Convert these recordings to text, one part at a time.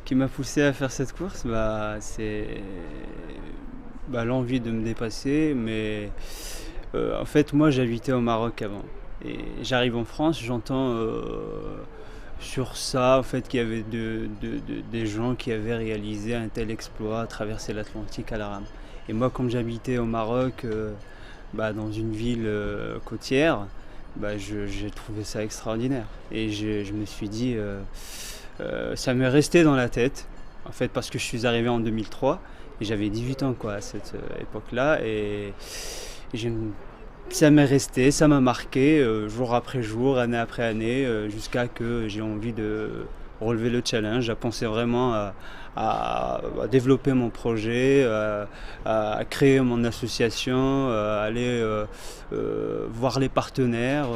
Qui m'a poussé à faire cette course, c'est l'envie de me dépasser, mais en fait, moi, j'habitais au Maroc avant et j'arrive en France, j'entends, sur ça, en fait, qu'il y avait des gens qui avaient réalisé un tel exploit, traverser l'Atlantique à la rame et moi, comme j'habitais au Maroc, dans une ville, côtière, j'ai trouvé ça extraordinaire et je me suis dit, ça m'est resté dans la tête, en fait, parce que je suis arrivé en 2003 et j'avais 18 ans quoi, à cette époque-là et ça m'est resté, ça m'a marqué jour après jour, année après année, jusqu'à que j'ai envie de relever le challenge, à penser vraiment à développer mon projet, à créer mon association, à aller voir les partenaires.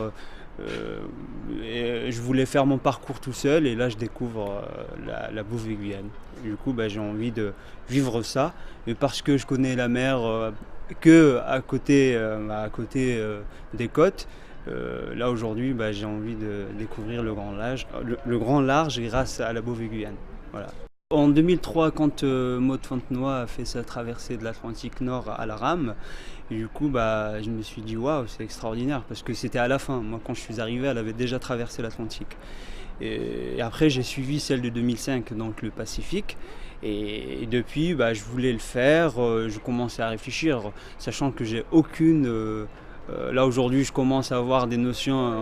Et je voulais faire mon parcours tout seul et là je découvre la Bouvet-Guyane. Du coup j'ai envie de vivre ça, mais parce que je connais la mer que à côté des côtes. Là aujourd'hui j'ai envie de découvrir le grand large grâce à la Bouvet-Guyane. Voilà. En 2003, quand Maud Fontenoy a fait sa traversée de l'Atlantique Nord à la rame, et du coup, je me suis dit waouh, c'est extraordinaire parce que c'était à la fin. Moi, quand je suis arrivé, elle avait déjà traversé l'Atlantique. Et après, j'ai suivi celle de 2005, donc le Pacifique. Et depuis, je voulais le faire. Je commençais à réfléchir, sachant que j'ai aucune. Là aujourd'hui, je commence à avoir des notions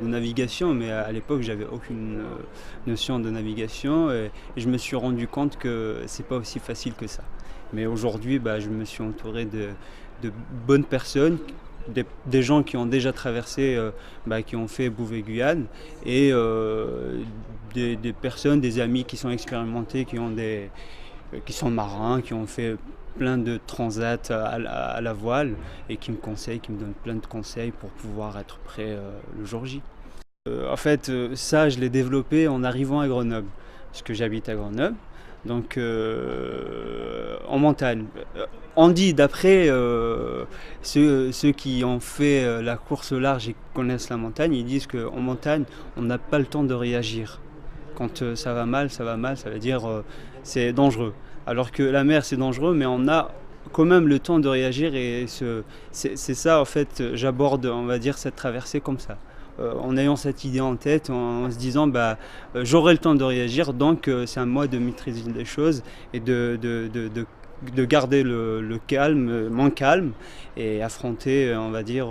de navigation, mais à l'époque, j'avais aucune notion de navigation et je me suis rendu compte que c'est pas aussi facile que ça. Mais aujourd'hui, je me suis entouré de bonnes personnes, des gens qui ont déjà traversé, qui ont fait Bouvet-Guyane et des personnes, des amis qui sont expérimentés, qui sont marins, qui ont fait plein de transats à la voile et qui me donnent plein de conseils pour pouvoir être prêt le jour J. En fait, ça, je l'ai développé en arrivant à Grenoble, parce que j'habite à Grenoble, donc en montagne. On dit, d'après ceux qui ont fait la course au large et qui connaissent la montagne, ils disent qu'en montagne, on n'a pas le temps de réagir. Quand ça va mal, ça veut dire c'est dangereux. Alors que la mer, c'est dangereux, mais on a quand même le temps de réagir et c'est ça, en fait, j'aborde, on va dire, cette traversée comme ça. En ayant cette idée en tête, en se disant j'aurai le temps de réagir, donc c'est à moi de maîtriser les choses et de garder le calme, mon calme, et affronter, on va dire,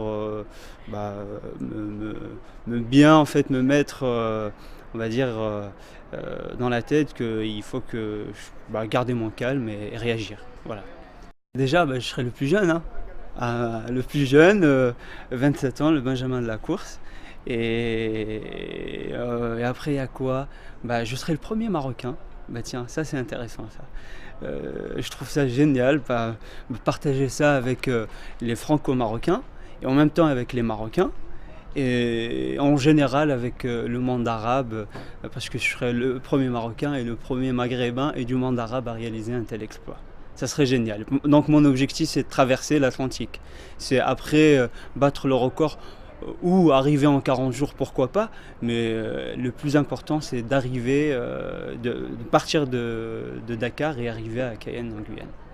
bien en fait me mettre, on va dire, dans la tête qu'il faut que garder mon calme et réagir. Voilà. Déjà, je serai le plus jeune, hein. Le plus jeune, 27 ans, le Benjamin de la course. Et après, il y a quoi? Je serai le premier Marocain. Tiens, ça c'est intéressant ça. Je trouve ça génial, partager ça avec les Franco-Marocains et en même temps avec les Marocains et en général avec le monde arabe, parce que je serai le premier Marocain et le premier Maghrébin et du monde arabe à réaliser un tel exploit. Ça serait génial. Donc mon objectif, c'est de traverser l'Atlantique. C'est après battre le record ou arriver en 40 jours, pourquoi pas. Mais le plus important, c'est d'arriver, de partir de Dakar et arriver à Cayenne en Guyane.